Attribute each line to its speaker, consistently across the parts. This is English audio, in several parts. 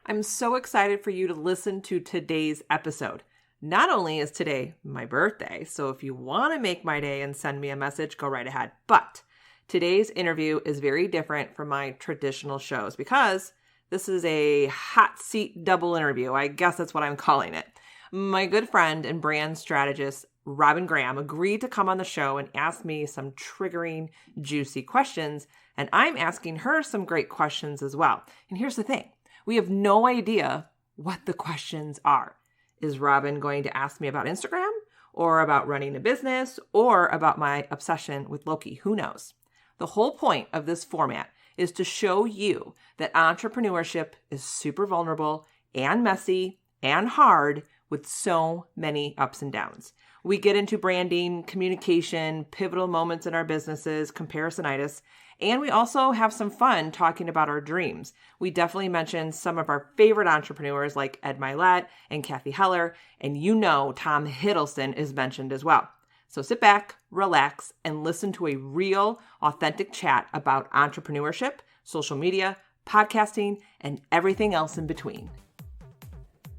Speaker 1: I'm so excited for you to listen to today's episode. Not only is today my birthday, so if you want to make my day and send me a message, go right ahead. But today's interview is very different from my traditional shows because this is a hot seat double interview. I guess that's what I'm calling it. My good friend and brand strategist, Robin Graham, agreed to come on the show and ask me some triggering, juicy questions. And I'm asking her some great questions as well. And here's the thing. We have no idea what the questions are. Is Robin going to ask me about Instagram or about running a business or about my obsession with Loki? Who knows? The whole point of this format is to show you that entrepreneurship is super vulnerable and messy and hard with so many ups and downs. We get into branding, communication, pivotal moments in our businesses, comparisonitis, and we also have some fun talking about our dreams. We definitely mention some of our favorite entrepreneurs like Ed Milet and Kathy Heller, and you know Tom Hiddleston is mentioned as well. So sit back, relax, and listen to a real, authentic chat about entrepreneurship, social media, podcasting, and everything else in between.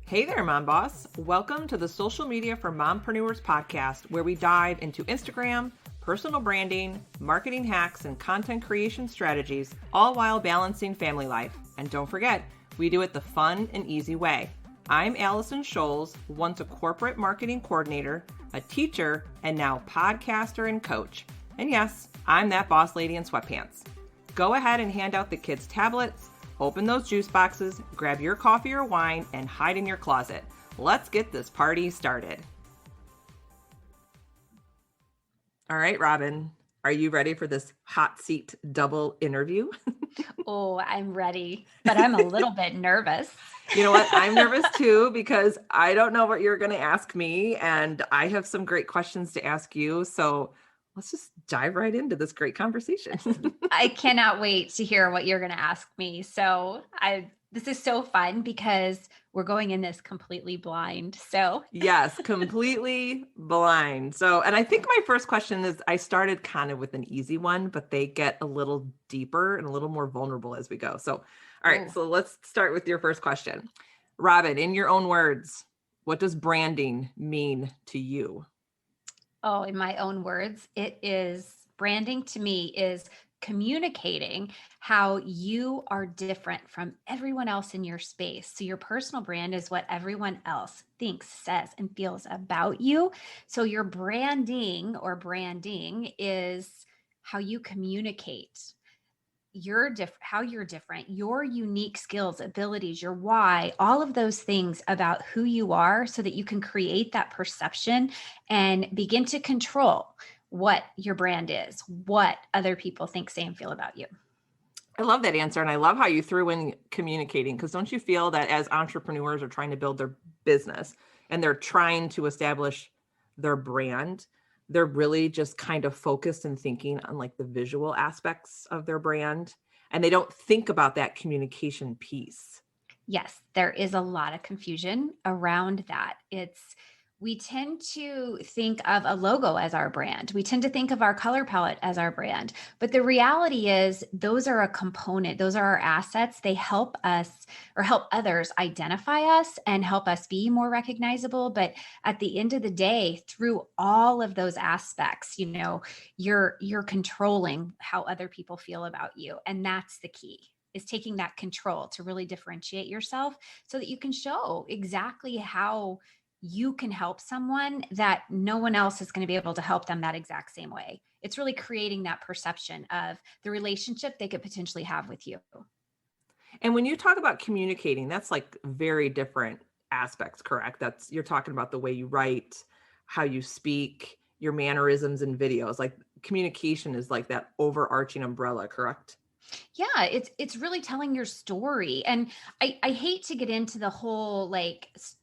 Speaker 1: Hey there, Mom Boss. Welcome to the Social Media for Mompreneurs podcast, where we dive into Instagram, personal branding, marketing hacks, and content creation strategies, all while balancing family life. And don't forget, we do it the fun and easy way. I'm Allison Scholes, once a corporate marketing coordinator, a teacher, and now podcaster and coach. And yes, I'm that boss lady in sweatpants. Go ahead and hand out the kids' tablets, open those juice boxes, grab your coffee or wine, and hide in your closet. Let's get this party started. All right, Robin, are you ready for this hot seat double interview?
Speaker 2: Oh, I'm ready, but I'm a little bit nervous.
Speaker 1: You know what? I'm nervous too because I don't know what you're going to ask me, and I have some great questions to ask you. So let's just dive right into this great conversation.
Speaker 2: I cannot wait to hear what you're going to ask me. This is so fun because we're going in this completely blind. So
Speaker 1: yes, completely blind. So, and I think my first question is, I started kind of with an easy one, but they get a little deeper and a little more vulnerable as we go. So, all right, so let's start with your first question. Robin, in your own words, what does branding mean to you?
Speaker 2: Oh, in my own words, branding to me is communicating how you are different from everyone else in your space. So your personal brand is what everyone else thinks, says, and feels about you. So your branding is how you communicate how you're different, your unique skills, abilities, your why, all of those things about who you are so that you can create that perception and begin to control what your brand is, what other people think, say, and feel about you.
Speaker 1: I love that answer. And I love how you threw in communicating, because don't you feel that as entrepreneurs are trying to build their business and they're trying to establish their brand, they're really just kind of focused and thinking on like the visual aspects of their brand. And they don't think about that communication piece.
Speaker 2: Yes, there is a lot of confusion around that. We tend to think of a logo as our brand. We tend to think of our color palette as our brand. But the reality is those are a component. Those are our assets. They help us or help others identify us and help us be more recognizable. But at the end of the day, through all of those aspects, you're controlling how other people feel about you. And that's the key, is taking that control to really differentiate yourself so that you can show exactly how you can help someone that no one else is going to be able to help them that exact same way. It's really creating that perception of the relationship they could potentially have with you.
Speaker 1: And when you talk about communicating, that's like very different aspects, correct? You're talking about the way you write, how you speak, your mannerisms in videos. Like communication is like that overarching umbrella, correct?
Speaker 2: Yeah, it's really telling your story. And I hate to get into the whole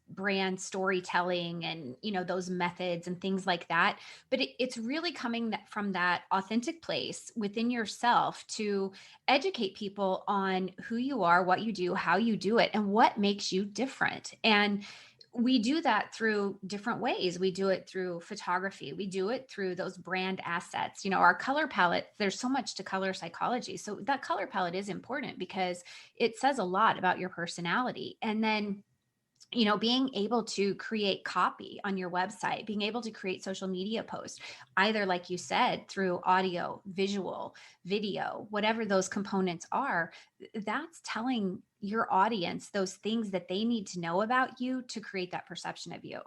Speaker 2: brand storytelling and, those methods and things like that. But it's really coming from that authentic place within yourself to educate people on who you are, what you do, how you do it, and what makes you different. And we do that through different ways. We do it through photography. We do it through those brand assets. Our color palette, there's so much to color psychology. So that color palette is important because it says a lot about your personality. And then being able to create copy on your website, being able to create social media posts, either like you said, through audio, visual, video, whatever those components are, that's telling your audience those things that they need to know about you to create that perception of you.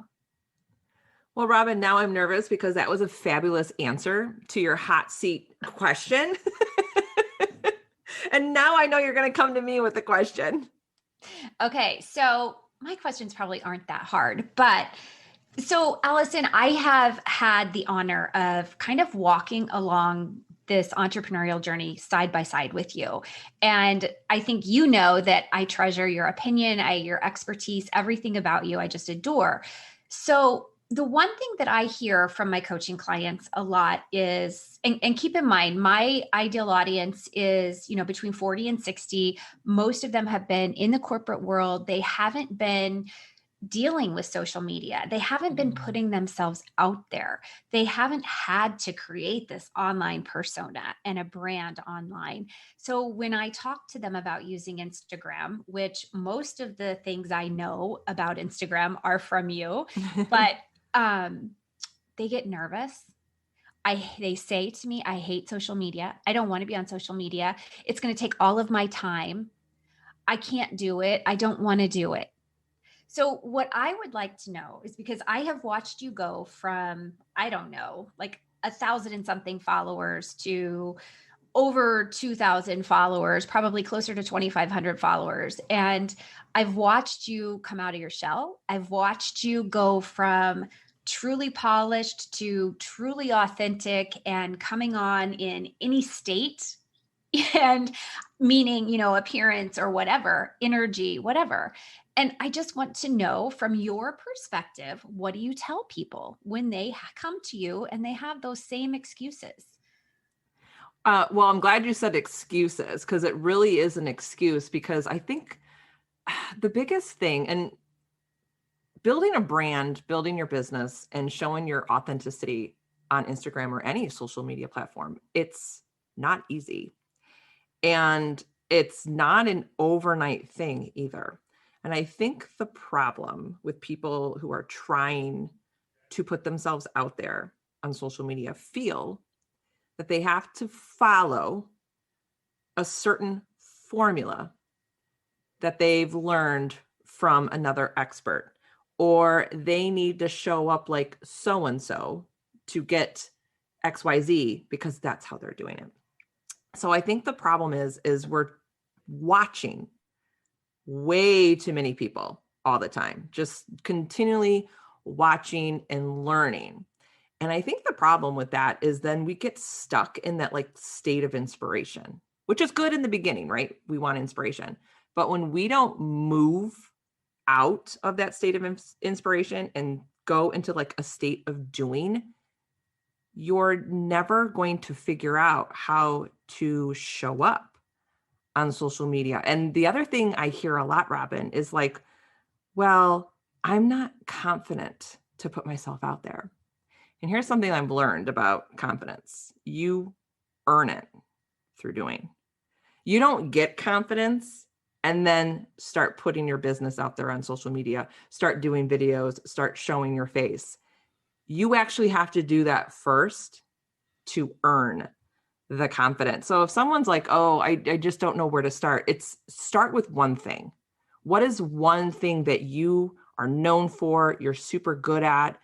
Speaker 1: Well, Robin, now I'm nervous because that was a fabulous answer to your hot seat question. And now I know you're going to come to me with the question.
Speaker 2: Okay, so my questions probably aren't that hard, but so Allison, I have had the honor of kind of walking along this entrepreneurial journey side by side with you. And I think that I treasure your opinion, your expertise, everything about you, I just adore. So the one thing that I hear from my coaching clients a lot is, and keep in mind, my ideal audience is, between 40 and 60. Most of them have been in the corporate world. They haven't been dealing with social media. They haven't been putting themselves out there. They haven't had to create this online persona and a brand online. So when I talk to them about using Instagram, which most of the things I know about Instagram are from you, but they get nervous. They say to me, I hate social media. I don't want to be on social media. It's going to take all of my time. I can't do it. I don't want to do it. So what I would like to know is, because I have watched you go from, I don't know, like 1,000 and something followers to over 2,000 followers, probably closer to 2,500 followers. And I've watched you come out of your shell. I've watched you go from truly polished to truly authentic and coming on in any state and meaning, appearance or whatever, energy, whatever. And I just want to know, from your perspective, what do you tell people when they come to you and they have those same excuses?
Speaker 1: Well, I'm glad you said excuses, because it really is an excuse, because I think the biggest thing, and building a brand, building your business, and showing your authenticity on Instagram or any social media platform, it's not easy. And it's not an overnight thing either. And I think the problem with people who are trying to put themselves out there on social media feel that they have to follow a certain formula that they've learned from another expert, or they need to show up like so-and-so to get XYZ because that's how they're doing it. So I think the problem is we're watching way too many people all the time, just continually watching and learning. And I think the problem with that is then we get stuck in that like state of inspiration, which is good in the beginning, right? We want inspiration. But when we don't move out of that state of inspiration and go into like a state of doing, you're never going to figure out how to show up on social media. And the other thing I hear a lot, Robin, is like, well, I'm not confident to put myself out there. And here's something I've learned about confidence. You earn it through doing. You don't get confidence and then start putting your business out there on social media, start doing videos, start showing your face. You actually have to do that first to earn the confidence. So if someone's like, oh, I just don't know where to start, it's start with one thing. What is one thing that you are known for, you're super good at?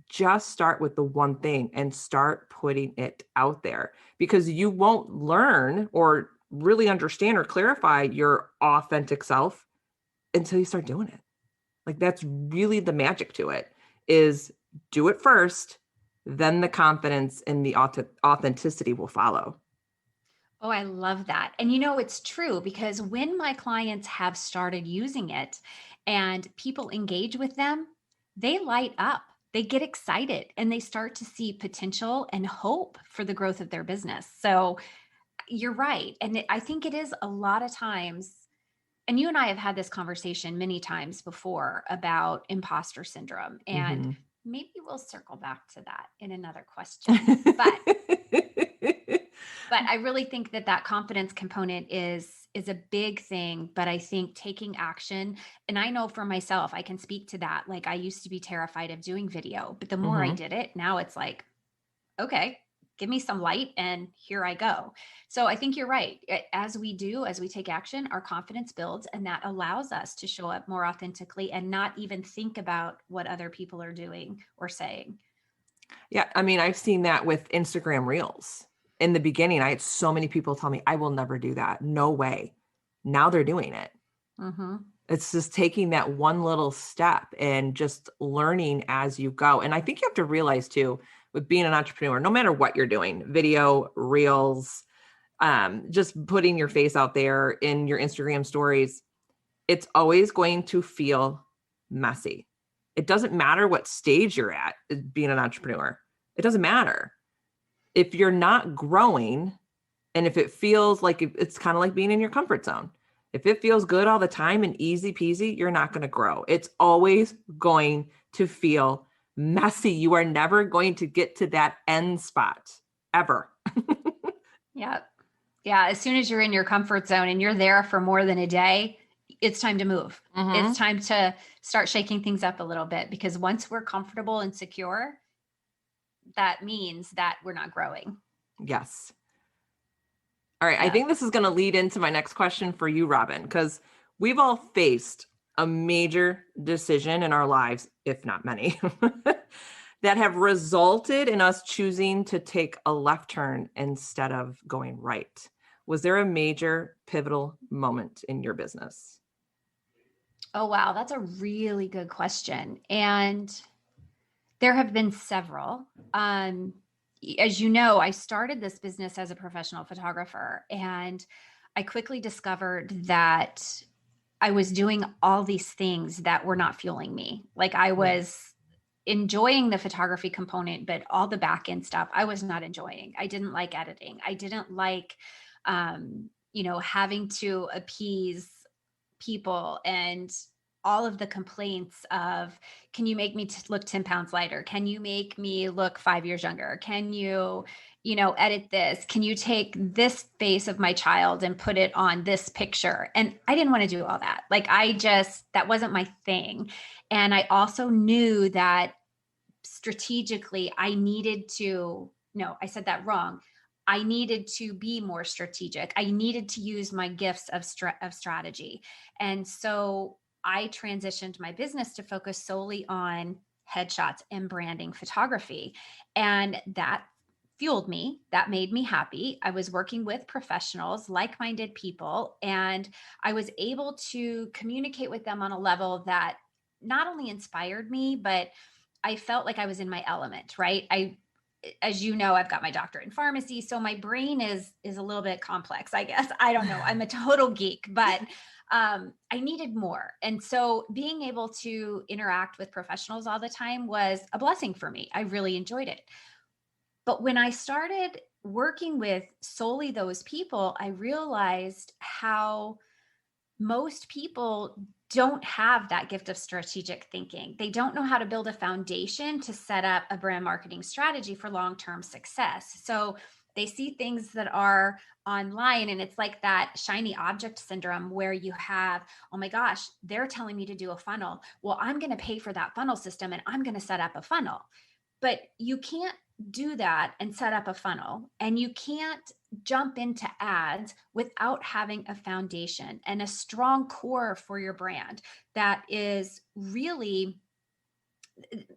Speaker 1: Just start with the one thing and start putting it out there, because you won't learn or really understand or clarify your authentic self until you start doing it. Like, that's really the magic to it, is do it first, then the confidence and the authenticity will follow.
Speaker 2: Oh, I love that. And it's true, because when my clients have started using it and people engage with them, they light up, they get excited, and they start to see potential and hope for the growth of their business. So you're right. And I think it is a lot of times and you and I have had this conversation many times before about imposter syndrome, and
Speaker 1: Mm-hmm.
Speaker 2: maybe we'll circle back to that in another question. But I really think that that confidence component is a big thing. But I think taking action, and I know for myself, I can speak to that. Like I used to be terrified of doing video, but the more I
Speaker 1: Mm-hmm.
Speaker 2: did it, now it's like, okay, give me some light and here I go. So I think you're right. As we take action, our confidence builds, and that allows us to show up more authentically and not even think about what other people are doing or saying.
Speaker 1: Yeah. I mean, I've seen that with Instagram Reels. In the beginning, I had so many people tell me, I will never do that. No way. Now they're doing it.
Speaker 2: Mm-hmm.
Speaker 1: It's just taking that one little step and just learning as you go. And I think you have to realize too, with being an entrepreneur, no matter what you're doing, video, reels, just putting your face out there in your Instagram stories, it's always going to feel messy. It doesn't matter what stage you're at being an entrepreneur. It doesn't matter. If you're not growing, and if it feels like it's kind of like being in your comfort zone, if it feels good all the time and easy peasy, you're not going to grow. It's always going to feel messy. You are never going to get to that end spot ever.
Speaker 2: Yeah. Yeah. As soon as you're in your comfort zone and you're there for more than a day, it's time to move.
Speaker 1: Mm-hmm.
Speaker 2: It's time to start shaking things up a little bit, because once we're comfortable and secure, that means that we're not growing.
Speaker 1: Yes. All right. I
Speaker 2: Yeah.
Speaker 1: think this is going to lead into my next question for you, Robin, because we've all faced a major decision in our lives, if not many, that have resulted in us choosing to take a left turn instead of going right. Was there a major pivotal moment in your business?
Speaker 2: Oh, wow. That's a really good question. And there have been several. As you know, I started this business as a professional photographer, and I quickly discovered that I was doing all these things that were not fueling me. Like I
Speaker 1: Yeah.
Speaker 2: was enjoying the photography component, but all the back end stuff I was not enjoying. I didn't like editing. I didn't like, having to appease people and all of the complaints of, can you make me look 10 pounds lighter? Can you make me look 5 years younger? Can you edit this? Can you take this face of my child and put it on this picture? And I didn't want to do all that. Like that wasn't my thing. And I also knew that strategically I needed to, no, I said that wrong. I needed to be more strategic. I needed to use my gifts of strategy. And so I transitioned my business to focus solely on headshots and branding photography. And that fueled me. That made me happy. I was working with professionals, like minded people, and I was able to communicate with them on a level that not only inspired me, but I felt like I was in my element, right? As you know, I've got my doctorate in pharmacy, so my brain is a little bit complex, I guess. I don't know. I'm a total geek, but I needed more. And so being able to interact with professionals all the time was a blessing for me. I really enjoyed it. But when I started working with solely those people, I realized how most people don't have that gift of strategic thinking. They don't know how to build a foundation to set up a brand marketing strategy for long-term success. So they see things that are online, and it's like that shiny object syndrome where you have, oh my gosh, they're telling me to do a funnel. Well, I'm going to pay for that funnel system and I'm going to set up a funnel. But you can't do that and set up a funnel, and you can't jump into ads without having a foundation and a strong core for your brand that is really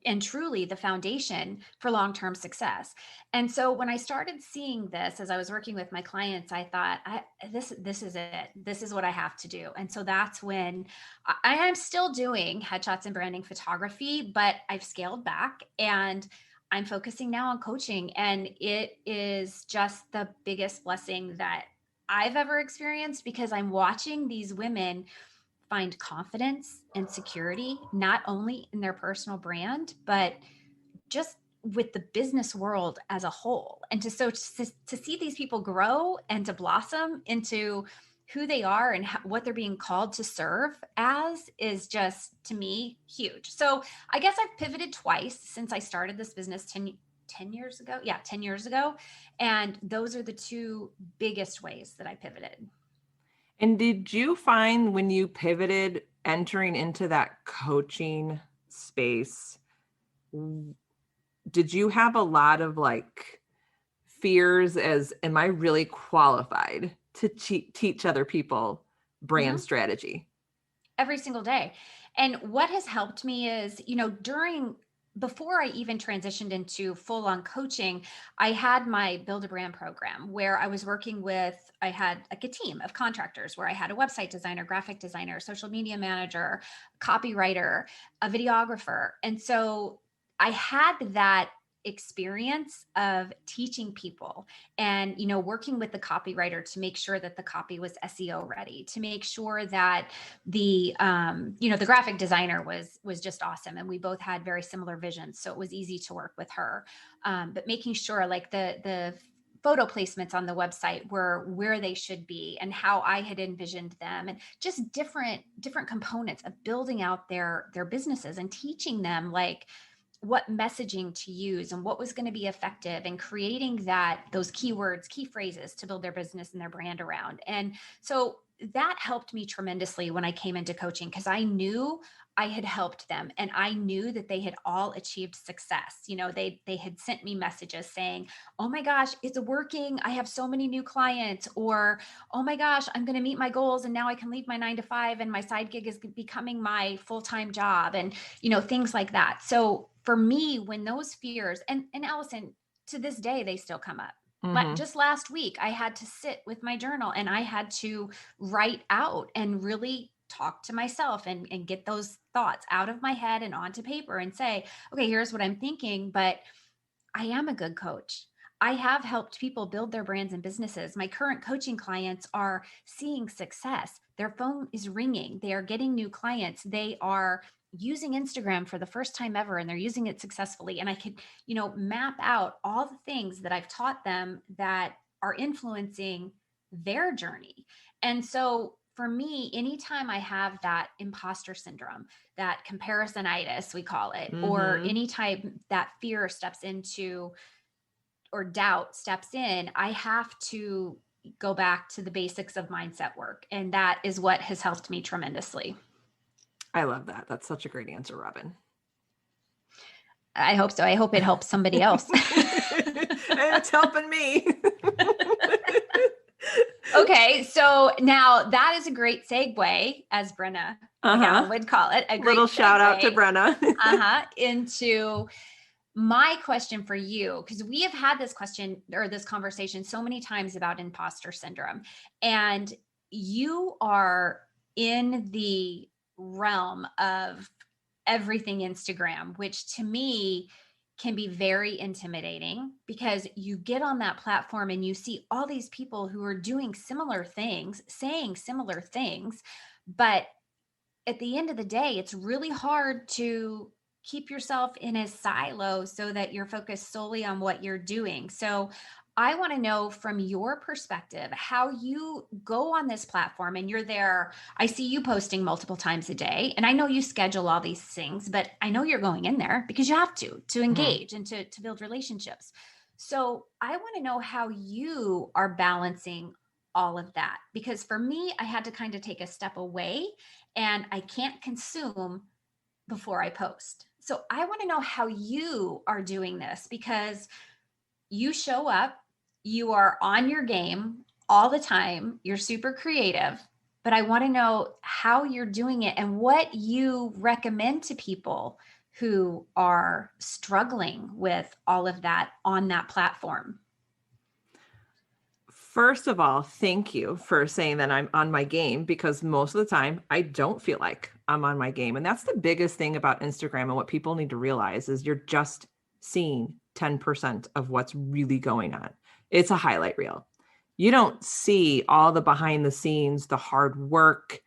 Speaker 2: and truly the foundation for long-term success. And so when I started seeing this as I was working with my clients, I thought, this is it. This is what I have to do. And so that's when I'm still doing headshots and branding photography, but I've scaled back and I'm focusing now on coaching. And it is just the biggest blessing that I've ever experienced, because I'm watching these women find confidence and security, not only in their personal brand, but just with the business world as a whole. And to see these people grow and to blossom into who they are and what they're being called to serve as is just, to me, huge. So I guess I've pivoted twice since I started this business 10 years ago. Yeah, 10 years ago. And those are the two biggest ways that I pivoted.
Speaker 1: And did you find when you pivoted entering into that coaching space, did you have a lot of like fears as, am I really qualified to teach other people brand strategy?
Speaker 2: Every single day. And what has helped me is, before I even transitioned into full on coaching, I had my Build a Brand program where I was working with, I had like a team of contractors where I had a website designer, graphic designer, social media manager, copywriter, a videographer. And so I had that experience of teaching people and working with the copywriter to make sure that the copy was SEO ready, to make sure that the the graphic designer was just awesome, and we both had very similar visions, so it was easy to work with her. But making sure like the photo placements on the website were where they should be and how I had envisioned them, and just different components of building out their businesses and teaching them like what messaging to use and what was going to be effective, and creating those keywords, key phrases to build their business and their brand around. And so that helped me tremendously when I came into coaching, because I knew I had helped them and I knew that they had all achieved success. They had sent me messages saying, "Oh my gosh, it's working. I have so many new clients," or, "Oh my gosh, I'm going to meet my goals and now I can leave my 9 to 5 and my side gig is becoming my full-time job," and things like that. So for me, when those fears, and Allison, to this day, they still come up. Just last week, I had to sit with my journal and I had to write out and really talk to myself and get those thoughts out of my head and onto paper and say, okay, here's what I'm thinking, but I am a good coach. I have helped people build their brands and businesses. My current coaching clients are seeing success. Their phone is ringing. They are getting new clients. They are using Instagram for the first time ever, and they're using it successfully. And I could, map out all the things that I've taught them that are influencing their journey. And so for me, anytime I have that imposter syndrome, that comparisonitis, we call it, or anytime that fear steps into, or doubt steps in, I have to go back to the basics of mindset work. And that is what has helped me tremendously.
Speaker 1: I love that. That's such a great answer, Robin.
Speaker 2: I hope so. I hope it helps somebody else.
Speaker 1: It's helping me.
Speaker 2: Okay, so now that is a great segue, as Brenna would call it. A great
Speaker 1: little shout out to Brenna.
Speaker 2: Into my question for you, because we have had this question or this conversation so many times about imposter syndrome, and you are in the realm of everything Instagram, which to me can be very intimidating, because you get on that platform and you see all these people who are doing similar things, saying similar things, but at the end of the day, it's really hard to keep yourself in a silo so that you're focused solely on what you're doing. So I want to know from your perspective how you go on this platform and you're there. I see you posting multiple times a day, and I know you schedule all these things, but I know you're going in there because you have to engage and to build relationships. So I want to know how you are balancing all of that, because for me, I had to kind of take a step away, and I can't consume before I post. So I want to know how you are doing this, because you show up, you are on your game all the time, you're super creative, but I want to know how you're doing it and what you recommend to people who are struggling with all of that on that platform.
Speaker 1: First of all, thank you for saying that I'm on my game, because most of the time I don't feel like I'm on my game. And that's the biggest thing about Instagram, and what people need to realize is you're just seeing 10% of what's really going on. It's a highlight reel. You don't see all the behind the scenes, the hard work,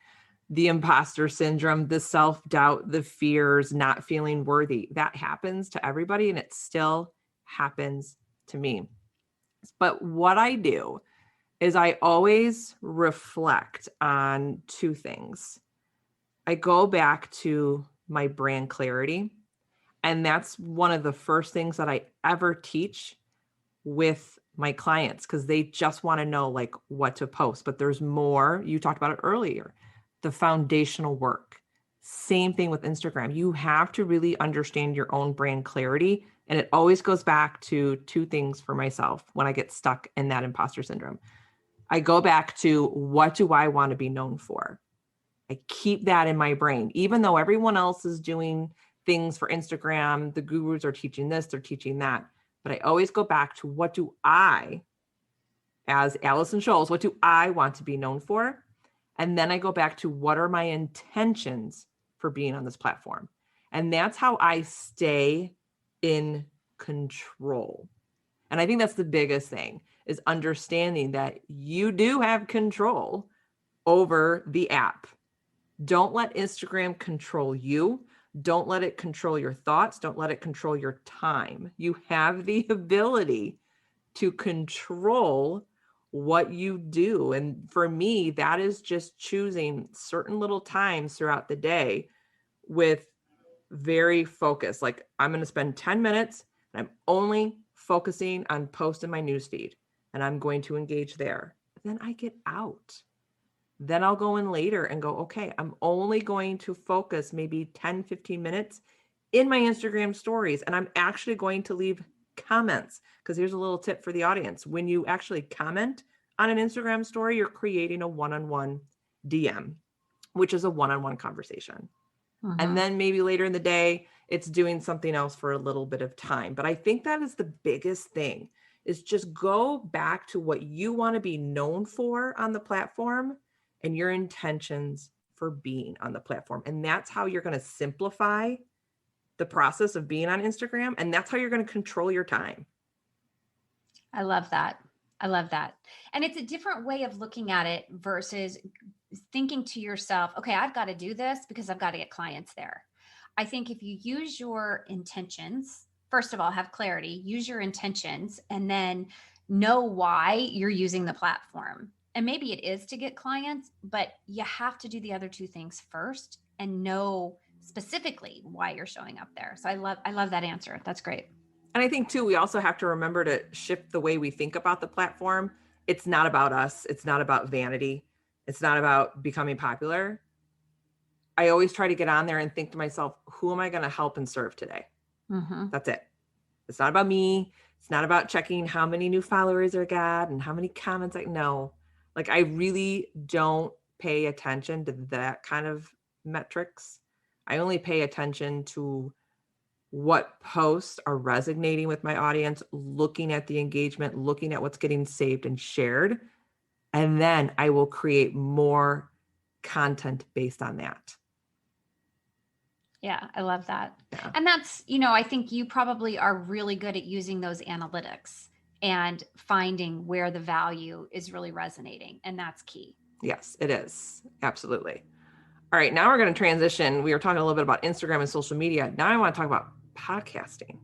Speaker 1: the imposter syndrome, the self-doubt, the fears, not feeling worthy. That happens to everybody, and it still happens to me. But what I do is I always reflect on two things. I go back to my brand clarity, and that's one of the first things that I ever teach with my clients, because they just want to know like what to post. But there's more. You talked about it earlier, the foundational work. Same thing with Instagram. You have to really understand your own brand clarity. And it always goes back to two things for myself when I get stuck in that imposter syndrome. I go back to, what do I want to be known for? I keep that in my brain, even though everyone else is doing things for Instagram. The gurus are teaching this, they're teaching that. But I always go back to, what do I, as Allison Scholes, what do I want to be known for? And then I go back to, what are my intentions for being on this platform? And that's how I stay in control. And I think that's the biggest thing, is understanding that you do have control over the app. Don't let Instagram control you. Don't let it control your thoughts. Don't let it control your time. You have the ability to control what you do. And for me, that is just choosing certain little times throughout the day with very focused. Like, I'm going to spend 10 minutes and I'm only focusing on post in my newsfeed, and I'm going to engage there. Then I get out. Then I'll go in later and go, okay, I'm only going to focus maybe 10, 15 minutes in my Instagram stories. And I'm actually going to leave comments, because here's a little tip for the audience. When you actually comment on an Instagram story, you're creating a one-on-one DM, which is a one-on-one conversation. Mm-hmm. And then maybe later in the day, it's doing something else for a little bit of time. But I think that is the biggest thing, is just go back to what you want to be known for on the platform and your intentions for being on the platform. And that's how you're going to simplify the process of being on Instagram. And that's how you're going to control your time.
Speaker 2: I love that. I love that. And it's a different way of looking at it versus thinking to yourself, okay, I've got to do this because I've got to get clients there. I think if you use your intentions, first of all, have clarity, use your intentions, and then know why you're using the platform. And maybe it is to get clients, but you have to do the other two things first and know specifically why you're showing up there. So I love that answer. That's great.
Speaker 1: And I think too, we also have to remember to shift the way we think about the platform. It's not about us. It's not about vanity. It's not about becoming popular. I always try to get on there and think to myself, who am I going to help and serve today? Mm-hmm. That's it. It's not about me. It's not about checking how many new followers I got and how many comments I know. Like, I really don't pay attention to that kind of metrics. I only pay attention to what posts are resonating with my audience, looking at the engagement, looking at what's getting saved and shared. And then I will create more content based on that.
Speaker 2: Yeah, I love that. Yeah. And that's, I think you probably are really good at using those analytics and finding where the value is really resonating. And that's key.
Speaker 1: Yes, it is. Absolutely. All right. Now we're going to transition. We were talking a little bit about Instagram and social media. Now I want to talk about podcasting.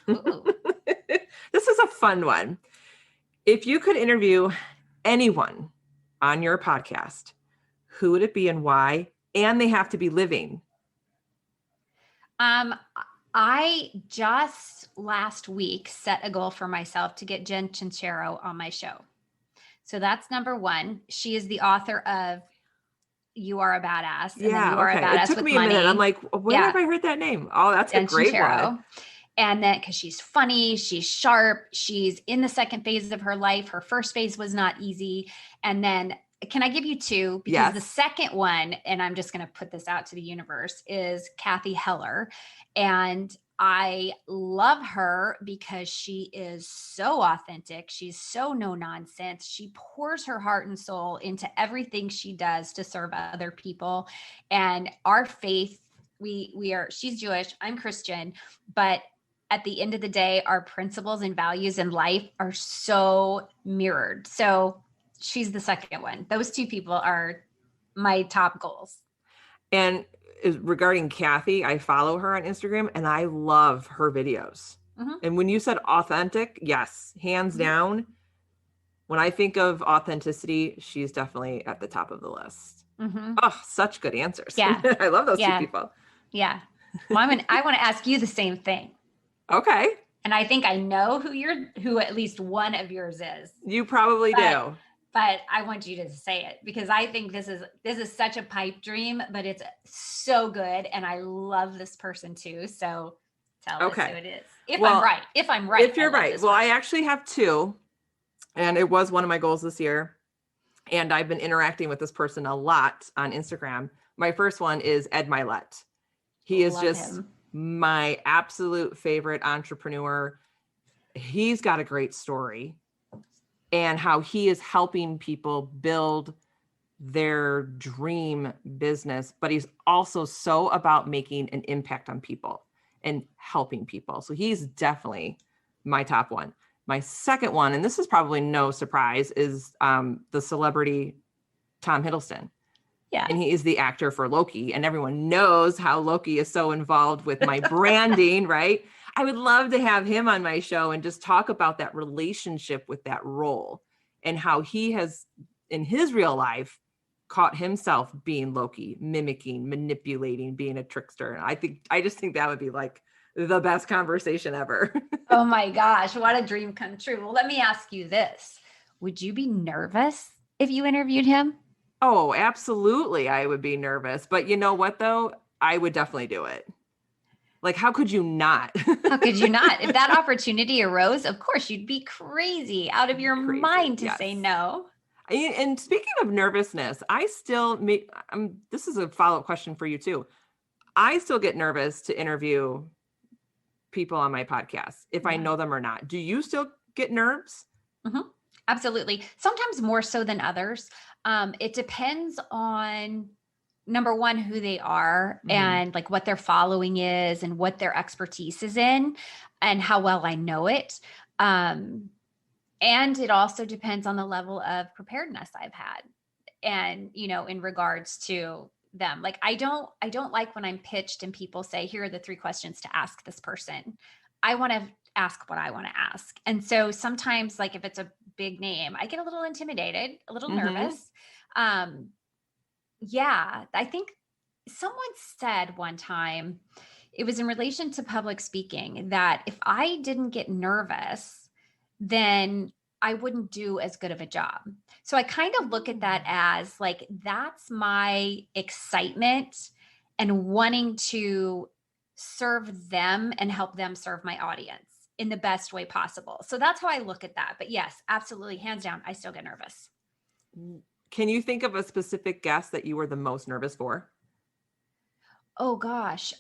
Speaker 1: This is a fun one. If you could interview anyone on your podcast, who would it be and why? And they have to be living.
Speaker 2: I just last week set a goal for myself to get Jen Chinchero on my show. So that's number one. She is the author of You Are a Badass.
Speaker 1: And yeah, okay. It took me a minute. I'm like, where have I heard that name? Oh, that's Jen a great Chinchero. One.
Speaker 2: And then because she's funny, she's sharp, she's in the second phase of her life. Her first phase was not easy. And then can I give you two? Because yes. The second one, and I'm just going to put this out to the universe, is Kathy Heller. And I love her because she is so authentic. She's so no nonsense. She pours her heart and soul into everything she does to serve other people. And our faith, she's Jewish, I'm Christian, but at the end of the day, our principles and values in life are so mirrored. So she's the second one. Those two people are my top goals.
Speaker 1: And regarding Kathy, I follow her on Instagram and I love her videos. Mm-hmm. And when you said authentic, yes, hands down, When I think of authenticity, she's definitely at the top of the list.
Speaker 2: Mm-hmm.
Speaker 1: Oh, such good answers.
Speaker 2: Yeah.
Speaker 1: I love those two
Speaker 2: Yeah.
Speaker 1: people.
Speaker 2: Yeah. Well, I want to ask you the same thing.
Speaker 1: Okay.
Speaker 2: And I think I know who at least one of yours is.
Speaker 1: You probably do.
Speaker 2: But I want you to say it because I think this is such a pipe dream, but it's so good. And I love this person too. So tell us who it is. If I'm right.
Speaker 1: If you're right. Well, I actually have two. And it was one of my goals this year. And I've been interacting with this person a lot on Instagram. My first one is Ed Milet. He is just my absolute favorite entrepreneur. He's got a great story and how he is helping people build their dream business, but he's also so about making an impact on people and helping people. So he's definitely my top one. My second one, and this is probably no surprise, is the celebrity Tom Hiddleston.
Speaker 2: Yeah.
Speaker 1: And he is the actor for Loki. And everyone knows how Loki is so involved with my branding, right? I would love to have him on my show and just talk about that relationship with that role and how he has, in his real life, caught himself being Loki, mimicking, manipulating, being a trickster. I just think that would be like the best conversation ever.
Speaker 2: Oh my gosh, what a dream come true. Well, let me ask you this. Would you be nervous if you interviewed him?
Speaker 1: Oh, absolutely. I would be nervous. But you know what, though? I would definitely do it. Like, how could you not?
Speaker 2: How could you not? If that opportunity arose, of course, you'd be crazy out of your mind to say no.
Speaker 1: And speaking of nervousness, I still make, this is a follow-up question for you too. I still get nervous to interview people on my podcast, if I know them or not. Do you still get nerves?
Speaker 2: Mm-hmm. Absolutely. Sometimes more so than others. It depends on, number one, who they are and like what their following is and what their expertise is in and how well I know it. And it also depends on the level of preparedness I've had. And, in regards to them, like, I don't like when I'm pitched and people say, here are the 3 questions to ask this person. I want to ask what I want to ask. And so sometimes, like, if it's a big name, I get a little intimidated, a little nervous. Yeah, I think someone said one time, it was in relation to public speaking, that if I didn't get nervous, then I wouldn't do as good of a job. So I kind of look at that as like, that's my excitement and wanting to serve them and help them serve my audience in the best way possible. So that's how I look at that. But yes, absolutely, hands down, I still get nervous.
Speaker 1: Can you think of a specific guest that you were the most nervous for?
Speaker 2: Oh gosh.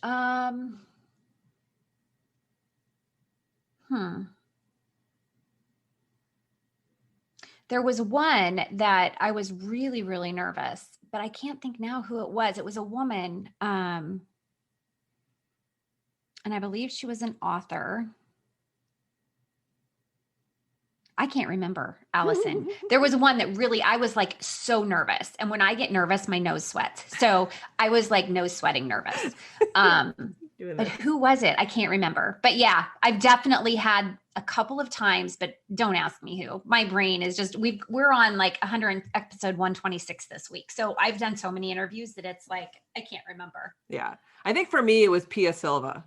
Speaker 2: There was one that I was really, really nervous, but I can't think now who it was. It was a woman. And I believe she was an author. I can't remember, Allison. There was one that really, I was like so nervous. And when I get nervous, my nose sweats. So I was like nose sweating nervous. But who was it? I can't remember. But yeah, I've definitely had a couple of times, but don't ask me who. My brain is just, we're on like episode 126 this week. So I've done so many interviews that it's like, I can't remember.
Speaker 1: Yeah. I think for me, it was Pia Silva.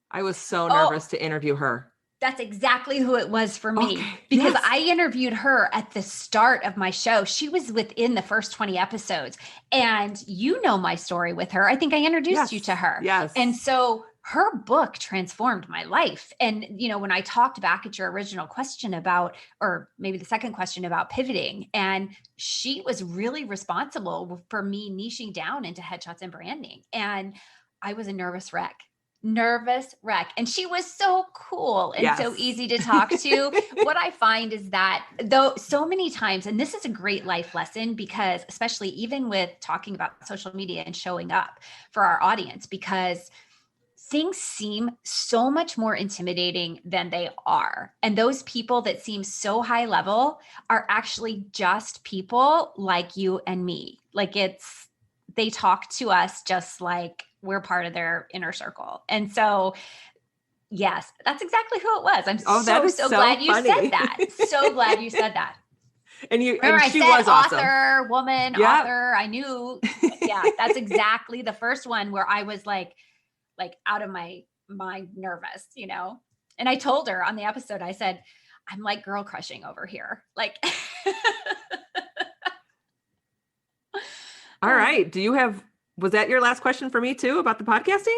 Speaker 1: I was so nervous to interview her.
Speaker 2: That's exactly who it was for me, because I interviewed her at the start of my show. She was within the first 20 episodes, and you know my story with her. I think I introduced you to her.
Speaker 1: Yes.
Speaker 2: And so her book transformed my life. And, when I talked back at your original question about, or maybe the second question about pivoting, and she was really responsible for me niching down into headshots and branding. And I was a nervous wreck. And she was so cool and so easy to talk to. What I find is that, though, so many times, and this is a great life lesson, because especially even with talking about social media and showing up for our audience, because things seem so much more intimidating than they are. And those people that seem so high level are actually just people like you and me. Like, they talk to us just like we're part of their inner circle. And so Yes, that's exactly who it was. I'm
Speaker 1: Oh, that is
Speaker 2: so
Speaker 1: so
Speaker 2: glad you
Speaker 1: funny.
Speaker 2: said that. So glad you said that.
Speaker 1: And
Speaker 2: Remember, I
Speaker 1: she
Speaker 2: said
Speaker 1: was awesome.
Speaker 2: author, woman,
Speaker 1: Yeah.
Speaker 2: author. I knew. Yeah, that's exactly the first one where I was like out of my mind, nervous, And I told her on the episode, I said, I'm like girl crushing over here. Like,
Speaker 1: All right. Was that your last question for me too about the podcasting?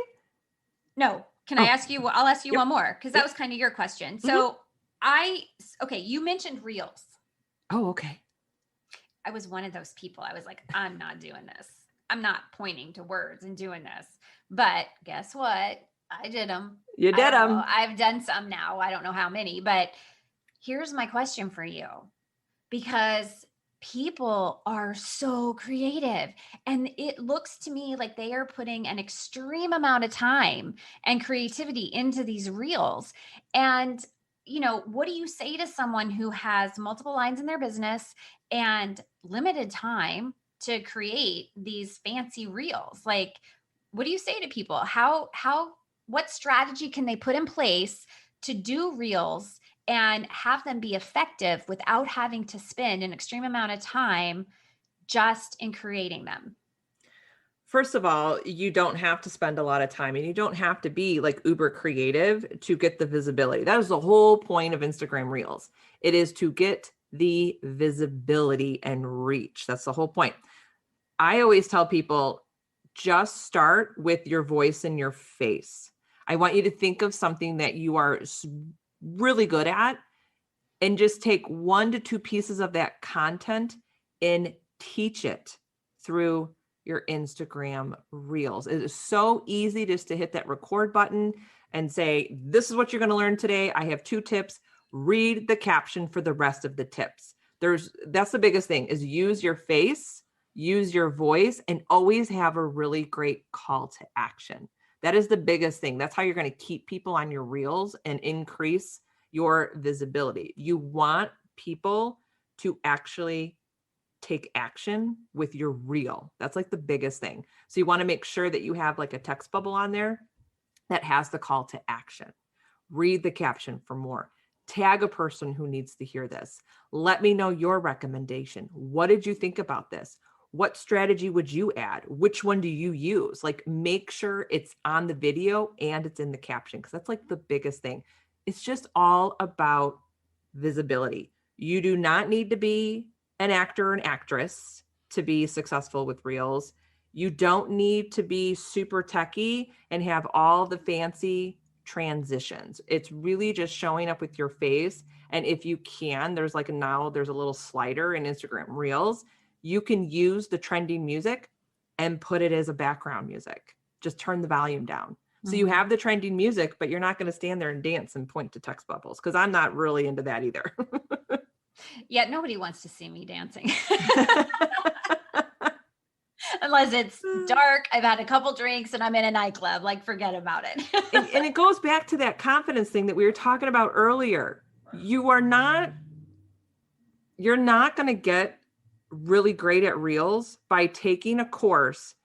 Speaker 2: No. Can I
Speaker 1: Oh,
Speaker 2: ask you? I'll ask you
Speaker 1: yep.
Speaker 2: one more because that
Speaker 1: Yep.
Speaker 2: was kind of your question.
Speaker 1: Mm-hmm.
Speaker 2: So okay, you mentioned reels.
Speaker 1: Oh, okay.
Speaker 2: I was one of those people. I was like, I'm not doing this. I'm not pointing to words and doing this. But guess what? I did them.
Speaker 1: You
Speaker 2: I
Speaker 1: did
Speaker 2: don't know.
Speaker 1: them.
Speaker 2: I've done some now. I don't know how many, but here's my question for you. Because people are so creative and it looks to me like they are putting an extreme amount of time and creativity into these reels. And what do you say to someone who has multiple lines in their business and limited time to create these fancy reels? Like, what do you say to people? What strategy can they put in place to do reels and have them be effective without having to spend an extreme amount of time just in creating them?
Speaker 1: First of all, you don't have to spend a lot of time and you don't have to be like uber creative to get the visibility. That is the whole point of Instagram Reels. It is to get the visibility and reach. That's the whole point. I always tell people, just start with your voice and your face. I want you to think of something that you are really good at and just take 1 to 2 pieces of that content and teach it through your Instagram Reels. It is so easy just to hit that record button and say, this is what you're going to learn today. I have 2 tips. Read the caption for the rest of the tips. That's the biggest thing is use your face, use your voice, and always have a really great call to action. That is the biggest thing. That's how you're going to keep people on your Reels and increase your visibility. You want people to actually take action with your reel. That's like the biggest thing. So you want to make sure that you have like a text bubble on there that has the call to action. Read the caption for more. Tag a person who needs to hear this. Let me know your recommendation. What did you think about this? What strategy would you add? Which one do you use? Like make sure it's on the video and it's in the caption because that's like the biggest thing. It's just all about visibility. You do not need to be an actor or an actress to be successful with Reels. You don't need to be super techie and have all the fancy transitions. It's really just showing up with your face. And if you can, there's a little slider in Instagram Reels. You can use the trending music and put it as a background music. Just turn the volume down. So you have the trending music, but you're not going to stand there and dance and point to text bubbles because I'm not really into that either.
Speaker 2: Yeah, nobody wants to see me dancing. Unless it's dark, I've had a couple drinks and I'm in a nightclub, like forget about it.
Speaker 1: and it goes back to that confidence thing that we were talking about earlier. You're not going to get really great at Reels by taking a course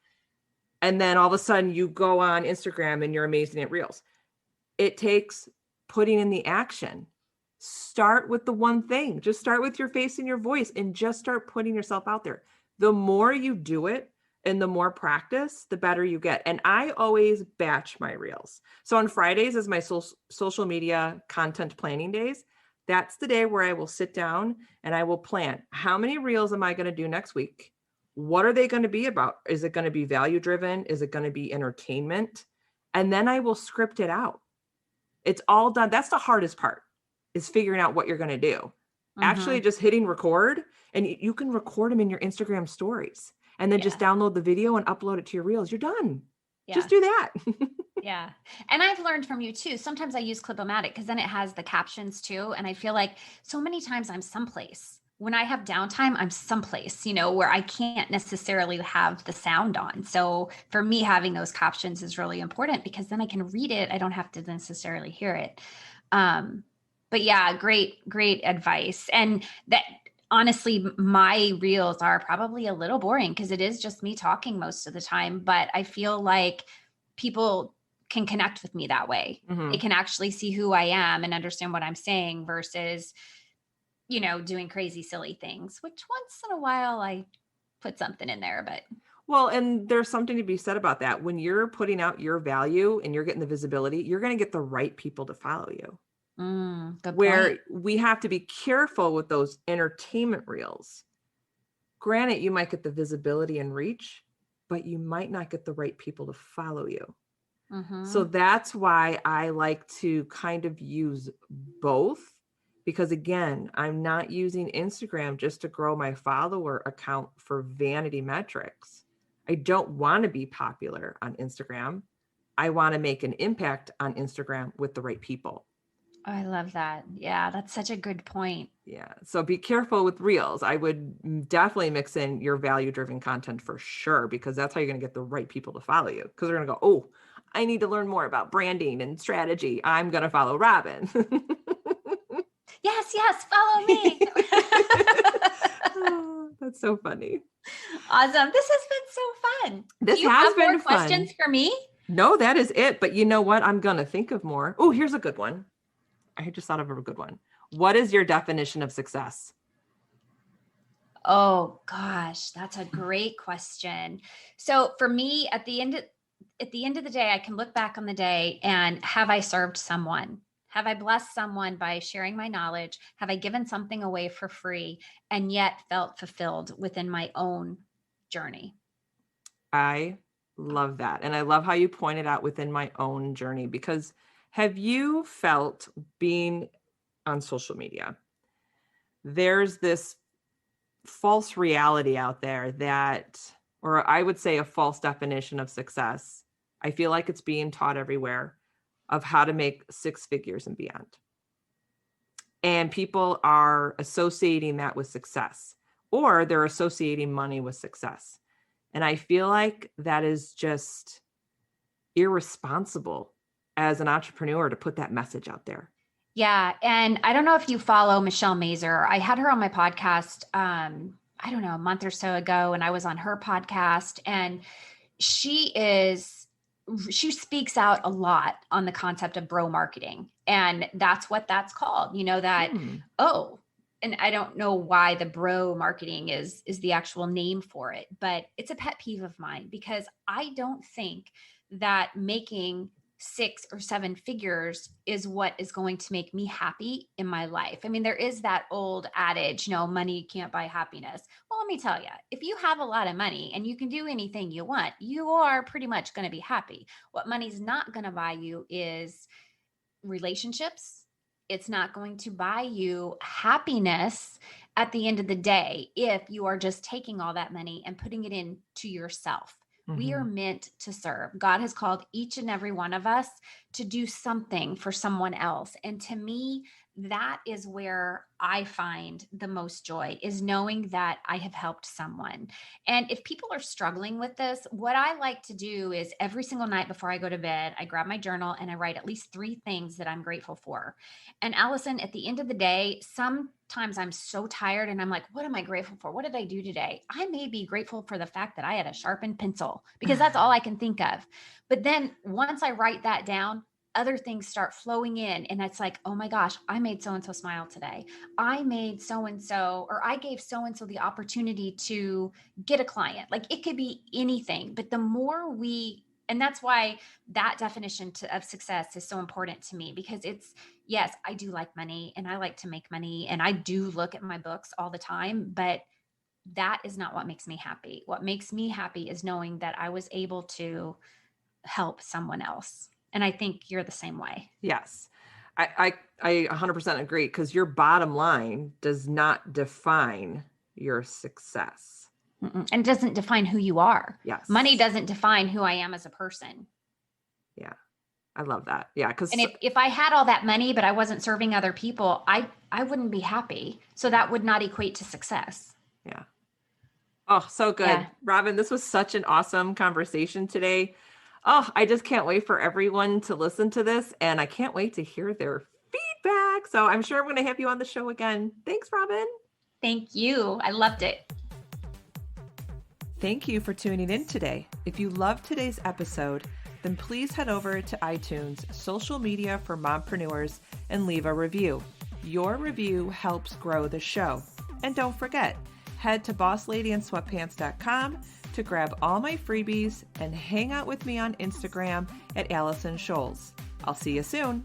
Speaker 1: and then all of a sudden you go on Instagram and you're amazing at Reels. It takes putting in the action. Start with the one thing. Just start with your face and your voice and just start putting yourself out there. The more you do it and the more practice, the better you get. And I always batch my Reels. So on Fridays is my social media content planning days. That's the day where I will sit down and I will plan how many Reels am I going to do next week? What are they going to be about? Is it going to be value driven? Is it going to be entertainment? And then I will script it out. It's all done. That's the hardest part is figuring out what you're going to do. Actually just hitting record, and you can record them in your Instagram stories and then just download the video and upload it to your Reels. You're done. Yeah. Just do that.
Speaker 2: Yeah. And I've learned from you too. Sometimes I use Clip-O-Matic because then it has the captions too. And I feel like so many times I'm someplace. When I have downtime, I'm someplace, where I can't necessarily have the sound on. So for me, having those captions is really important because then I can read it. I don't have to necessarily hear it. But yeah, great advice. And that honestly, my Reels are probably a little boring because it is just me talking most of the time. But I feel like people can connect with me that way.
Speaker 1: Mm-hmm.
Speaker 2: It can actually see who I am and understand what I'm saying versus, doing crazy, silly things, which once in a while I put something in there, but.
Speaker 1: Well, and there's something to be said about that. When you're putting out your value and you're getting the visibility, you're going to get the right people to follow you.
Speaker 2: Good
Speaker 1: Where
Speaker 2: point.
Speaker 1: we have to be careful with those entertainment reels. Granted, you might get the visibility and reach, but you might not get the right people to follow you.
Speaker 2: Mm-hmm.
Speaker 1: So that's why I like to kind of use both, because again, I'm not using Instagram just to grow my follower account for vanity metrics. I don't want to be popular on Instagram. I want to make an impact on Instagram with the right people.
Speaker 2: Oh, I love that. Yeah, that's such a good point.
Speaker 1: Yeah. So be careful with reels. I would definitely mix in your value-driven content for sure, because that's how you're going to get the right people to follow you. Because they're going to go, oh, I need to learn more about branding and strategy. I'm going to follow Robin.
Speaker 2: Yes, follow me.
Speaker 1: Oh, that's so funny.
Speaker 2: Awesome. This has been so fun.
Speaker 1: This
Speaker 2: Do you
Speaker 1: has
Speaker 2: have
Speaker 1: been
Speaker 2: more
Speaker 1: fun.
Speaker 2: questions for me?
Speaker 1: No, that is it. But you know what? I'm going to think of more. Oh, here's a good one. I just thought of a good one. What is your definition of success?
Speaker 2: Oh gosh, that's a great question. So for me, at the end of the day, I can look back on the day and have I served someone? Have I blessed someone by sharing my knowledge? Have I given something away for free and yet felt fulfilled within my own journey?
Speaker 1: I love that. And I love how you pointed out within my own journey, because have you felt being on social media, there's this false reality out there that, or I would say a false definition of success. I feel like it's being taught everywhere of how to make six figures and beyond. And people are associating that with success, or they're associating money with success. And I feel like that is just irresponsible as an entrepreneur to put that message out there.
Speaker 2: Yeah. And I don't know if you follow Michelle Mazer. I had her on my podcast, I don't know, a month or so ago, and I was on her podcast, and she speaks out a lot on the concept of bro marketing. And that's what that's called, and I don't know why the bro marketing is the actual name for it, but it's a pet peeve of mine, because I don't think that making 6 or 7 figures is what is going to make me happy in my life. I mean, there is that old adage, money can't buy happiness. Well, let me tell you, if you have a lot of money and you can do anything you want, you are pretty much going to be happy. What money's not going to buy you is relationships. It's not going to buy you happiness at the end of the day if you are just taking all that money and putting it into yourself. We are meant to serve. God has called each and every one of us to do something for someone else. And to me, that is where I find the most joy, is knowing that I have helped someone. And if people are struggling with this, what I like to do is every single night before I go to bed, I grab my journal and I write at least 3 things that I'm grateful for. And Allison, at the end of the day, sometimes I'm so tired and I'm like, what am I grateful for? What did I do today? I may be grateful for the fact that I had a sharpened pencil, because that's all I can think of. But then once I write that down, other things start flowing in. And it's like, oh my gosh, I made so-and-so smile today. I made so-and-so, or I gave so-and-so the opportunity to get a client. Like, it could be anything, but the more and that's why that definition of success is so important to me, because yes, I do like money and I like to make money and I do look at my books all the time, but that is not what makes me happy. What makes me happy is knowing that I was able to help someone else. And I think you're the same way.
Speaker 1: Yes. I 100% agree, because your bottom line does not define your success.
Speaker 2: And it doesn't define who you are.
Speaker 1: Yes.
Speaker 2: Money doesn't define who I am as a person.
Speaker 1: Yeah. I love that. Yeah.
Speaker 2: And if I had all that money, but I wasn't serving other people, I wouldn't be happy. So that would not equate to success.
Speaker 1: Yeah. Oh, so good.
Speaker 2: Yeah.
Speaker 1: Robin, this was such an awesome conversation today. Oh, I just can't wait for everyone to listen to this, and I can't wait to hear their feedback. So I'm sure I'm going to have you on the show again. Thanks, Robin.
Speaker 2: Thank you. I loved it.
Speaker 1: Thank you for tuning in today. If you loved today's episode, then please head over to iTunes, social media for mompreneurs, and leave a review. Your review helps grow the show. And don't forget, head to bossladyandsweatpants.com to grab all my freebies and hang out with me on Instagram at Allison Scholes. I'll see you soon.